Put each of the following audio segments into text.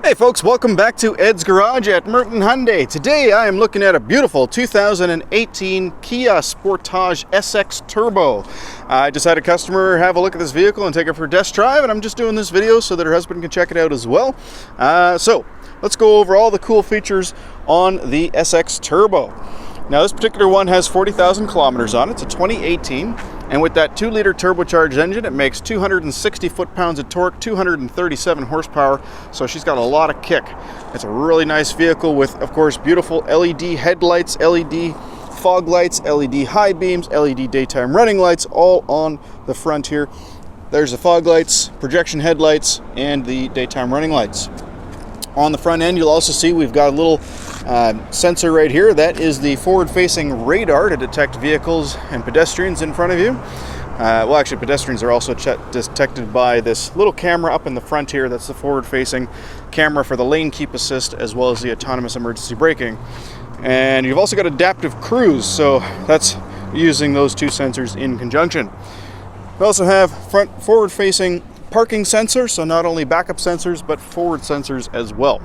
Hey folks, welcome back to Ed's Garage at Merton Hyundai. Today I am looking at a beautiful 2018 Kia Sportage SX Turbo. I just had a customer have a look at this vehicle and take it for a test drive, and I'm just doing this video so that her husband can check it out as well. So let's go over all the cool features on the SX Turbo. Now this particular one has 40,000 kilometers on it. It's a 2018, and with that 2-liter turbocharged engine, it makes 260 foot-pounds of torque, 237 horsepower, so she's got a lot of kick. It's a really nice vehicle with, of course, beautiful LED headlights, LED fog lights, LED high beams, LED daytime running lights, all on the front here. There's the fog lights, projection headlights, and the daytime running lights. On the front end, you'll also see we've got a little sensor right here. That is the forward-facing radar to detect vehicles and pedestrians in front of you. Well, actually, pedestrians are also detected by this little camera up in the front here. That's the forward-facing camera for the lane keep assist, as well as the autonomous emergency braking. And you've also got adaptive cruise, so that's using those two sensors in conjunction. We also have forward-facing parking sensor, so not only backup sensors, but forward sensors as well.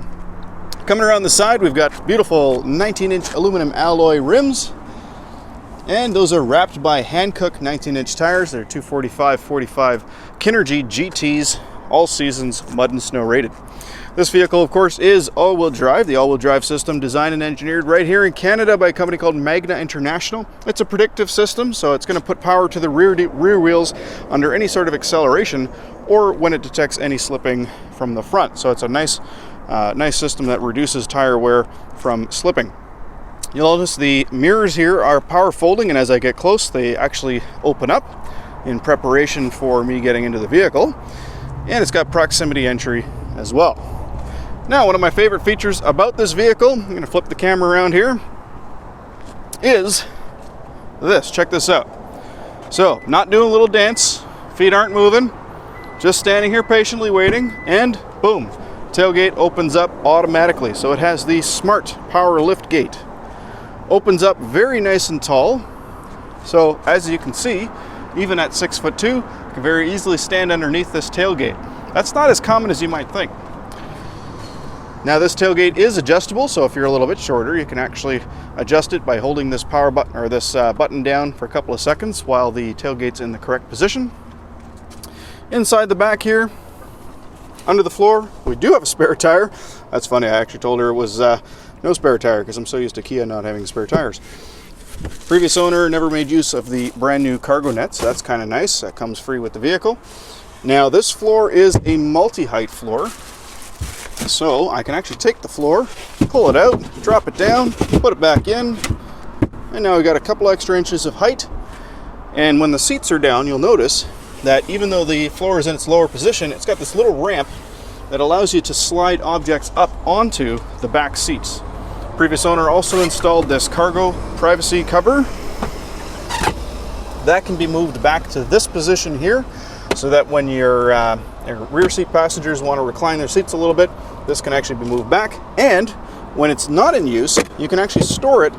Coming around the side, we've got beautiful 19-inch aluminum alloy rims, and those are wrapped by Hankook 19-inch tires. They're 245/45 Kinergy GTs, all seasons, mud and snow rated. This vehicle, of course, is all-wheel drive. The all-wheel drive system designed and engineered right here in Canada by a company called Magna International. It's a predictive system, so it's going to put power to the rear wheels under any sort of acceleration or when it detects any slipping from the front. So it's a nice system that reduces tire wear from slipping. You'll notice the mirrors here are power folding, and as I get close, they actually open up in preparation for me getting into the vehicle. And it's got proximity entry as well. Now, one of my favorite features about this vehicle, I'm going to flip the camera around here, is this. Check this out. So, not doing a little dance, feet aren't moving, just standing here patiently waiting, and boom, tailgate opens up automatically. So it has the smart power lift gate. Opens up very nice and tall. So as you can see, even at 6'2", you can very easily stand underneath this tailgate. That's not as common as you might think. Now this tailgate is adjustable, so if you're a little bit shorter, you can actually adjust it by holding this power button or this button down for a couple of seconds while the tailgate's in the correct position. Inside the back here, under the floor, we do have a spare tire. That's funny, I actually told her it was no spare tire because I'm so used to Kia not having spare tires. Previous owner never made use of the brand new cargo net, so that's kind of nice. That comes free with the vehicle. Now this floor is a multi-height floor, so I can actually take the floor, pull it out, drop it down, put it back in, and now we've got a couple extra inches of height. And when the seats are down, you'll notice that even though the floor is in its lower position, it's got this little ramp that allows you to slide objects up onto the back seats. Previous owner also installed this cargo privacy cover. That can be moved back to this position here, so that when your rear seat passengers want to recline their seats a little bit, this can actually be moved back. And when it's not in use, you can actually store it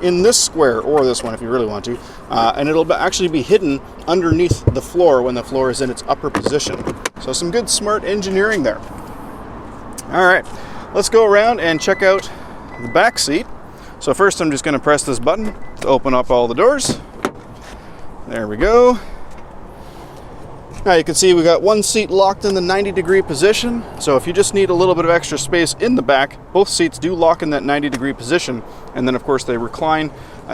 in this square, or this one if you really want to, and it'll actually be hidden underneath the floor when the floor is in its upper position. So some good smart engineering there. All right, let's go around and check out the back seat. So first I'm just going to press this button to open up all the doors. There we go. Now you can see we got one seat locked in the 90-degree position. So if you just need a little bit of extra space in the back, both seats do lock in that 90-degree position. And then of course they recline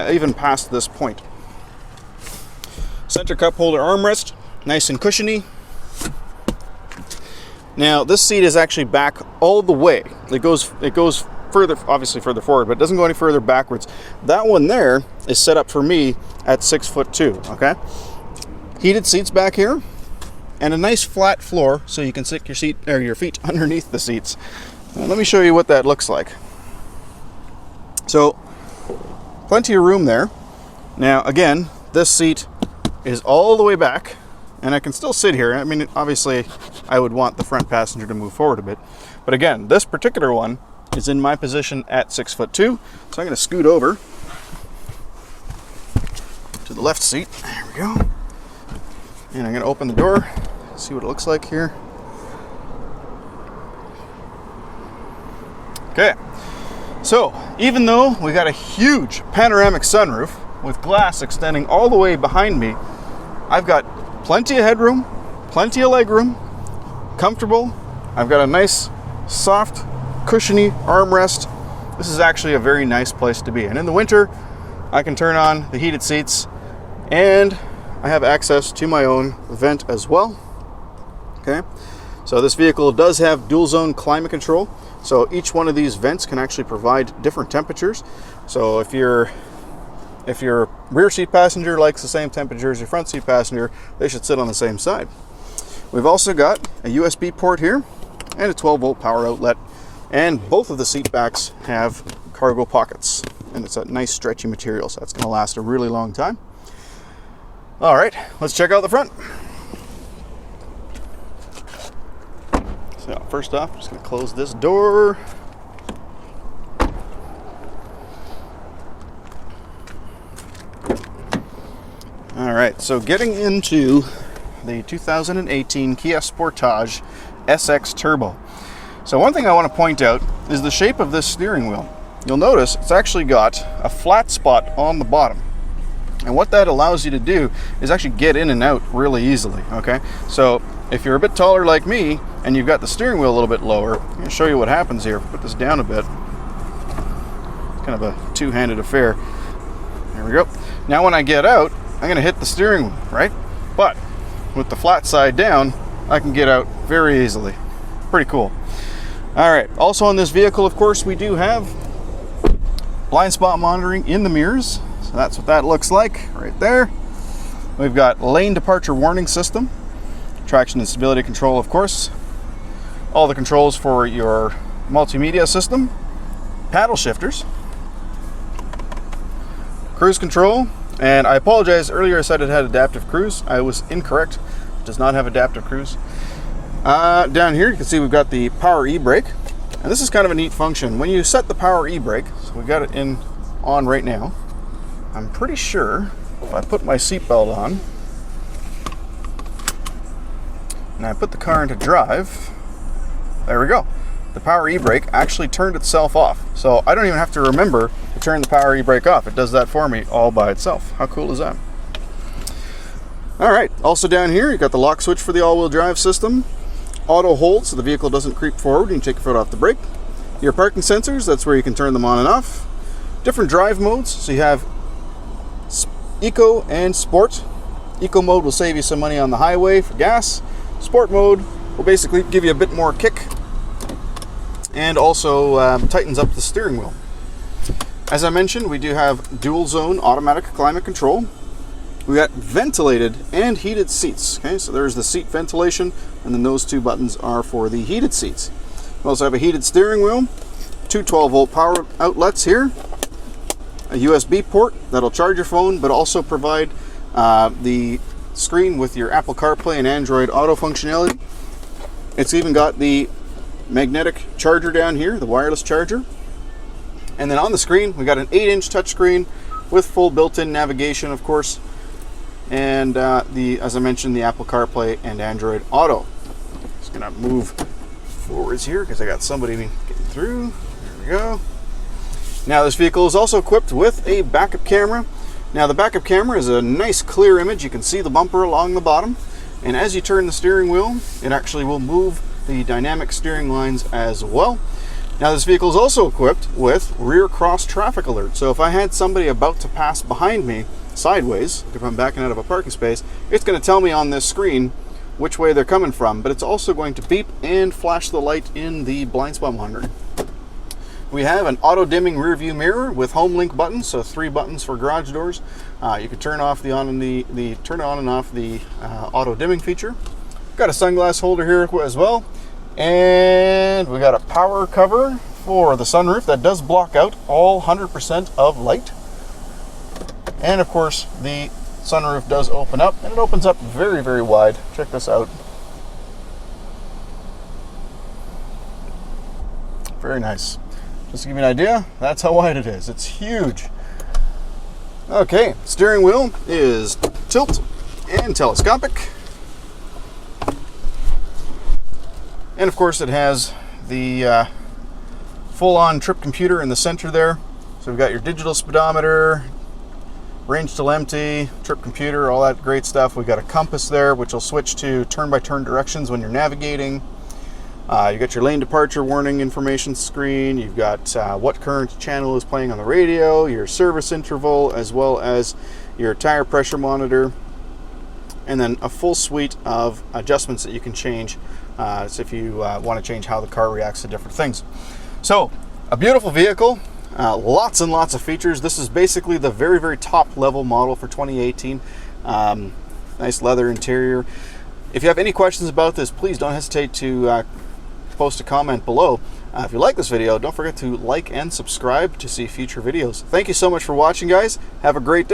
even past this point. Center cup holder armrest, nice and cushiony. Now this seat is actually back all the way. It goes further, obviously further forward, but it doesn't go any further backwards. That one there is set up for me at 6'2", okay? Heated seats back here, and a nice flat floor so you can stick your feet underneath the seats. Now, let me show you what that looks like. So, plenty of room there. Now, again, this seat is all the way back, and I can still sit here. I mean, obviously, I would want the front passenger to move forward a bit. But again, this particular one is in my position at 6'2", so I'm going to scoot over to the left seat. There we go. And I'm going to open the door, see what it looks like here. Okay, so even though we got a huge panoramic sunroof with glass extending all the way behind me, I've got plenty of headroom, plenty of legroom, comfortable. I've got a nice, soft, cushiony armrest. This is actually a very nice place to be. And in the winter, I can turn on the heated seats, and I have access to my own vent as well. Okay, so this vehicle does have dual zone climate control. So each one of these vents can actually provide different temperatures. So if your rear seat passenger likes the same temperature as your front seat passenger, they should sit on the same side. We've also got a USB port here and a 12-volt power outlet, and both of the seat backs have cargo pockets, and it's a nice stretchy material, so that's going to last a really long time. All right, let's check out the front. So first off, I'm just going to close this door. All right, so getting into the 2018 Kia Sportage SX Turbo. So one thing I want to point out is the shape of this steering wheel. You'll notice it's actually got a flat spot on the bottom. And what that allows you to do is actually get in and out really easily, okay? So if you're a bit taller like me and you've got the steering wheel a little bit lower, I'm going to show you what happens here. Put this down a bit. It's kind of a two-handed affair. There we go. Now when I get out, I'm going to hit the steering wheel, right? But with the flat side down, I can get out very easily. Pretty cool. All right, also on this vehicle, of course, we do have blind spot monitoring in the mirrors. So that's what that looks like right there. We've got lane departure warning system, traction and stability control, of course, all the controls for your multimedia system, paddle shifters, cruise control, and I apologize, earlier I said it had adaptive cruise. I was incorrect. It does not have adaptive cruise. Down here you can see we've got the power e-brake, and this is kind of a neat function. When you set the power e-brake, so we've got it on right now, I'm pretty sure if I put my seatbelt on and I put the car into drive, there we go. The power e-brake actually turned itself off. So I don't even have to remember to turn the power e-brake off. It does that for me all by itself. How cool is that? All right, also down here, you've got the lock switch for the all-wheel drive system. Auto hold, so the vehicle doesn't creep forward and you take your foot off the brake. Your parking sensors, that's where you can turn them on and off. Different drive modes, so you have Eco and Sport. Eco mode will save you some money on the highway for gas. Sport mode will basically give you a bit more kick and also tightens up the steering wheel. As I mentioned, we do have dual zone automatic climate control. We got ventilated and heated seats. Okay, so there's the seat ventilation, and then those two buttons are for the heated seats. We also have a heated steering wheel, two 12-volt power outlets here, a USB port that'll charge your phone, but also provide the screen with your Apple CarPlay and Android Auto functionality. It's even got the magnetic charger down here, the wireless charger. And then on the screen, we got an 8-inch touchscreen with full built-in navigation, of course. And as I mentioned, the Apple CarPlay and Android Auto. Just gonna move forwards here because I got somebody getting through. There we go. Now this vehicle is also equipped with a backup camera. Now the backup camera is a nice clear image. You can see the bumper along the bottom. And as you turn the steering wheel, it actually will move the dynamic steering lines as well. Now this vehicle is also equipped with rear cross traffic alert. So if I had somebody about to pass behind me sideways, if I'm backing out of a parking space, it's going to tell me on this screen which way they're coming from, but it's also going to beep and flash the light in the blind spot monitoring. We have an auto dimming rear view mirror with home link buttons, so 3 buttons for garage doors. You can turn off turn on and off the auto dimming feature. Got a sunglass holder here as well, and we got a power cover for the sunroof that does block out all 100% of light. And of course, the sunroof does open up, and it opens up very, very wide. Check this out. Very nice. Just to give you an idea, that's how wide it is. It's huge. Okay, steering wheel is tilt and telescopic. And of course, it has the full-on trip computer in the center there. So we've got your digital speedometer, range till empty, trip computer, all that great stuff. We've got a compass there, which will switch to turn-by-turn directions when you're navigating. You've got your lane departure warning information screen. You've got what current channel is playing on the radio, your service interval, as well as your tire pressure monitor, and then a full suite of adjustments that you can change so if you want to change how the car reacts to different things. So, a beautiful vehicle. Lots and lots of features. This is basically the very, very top level model for 2018. Nice leather interior. If you have any questions about this, please don't hesitate to post a comment below. If you like this video, don't forget to like and subscribe to see future videos. Thank you so much for watching, guys. Have a great day.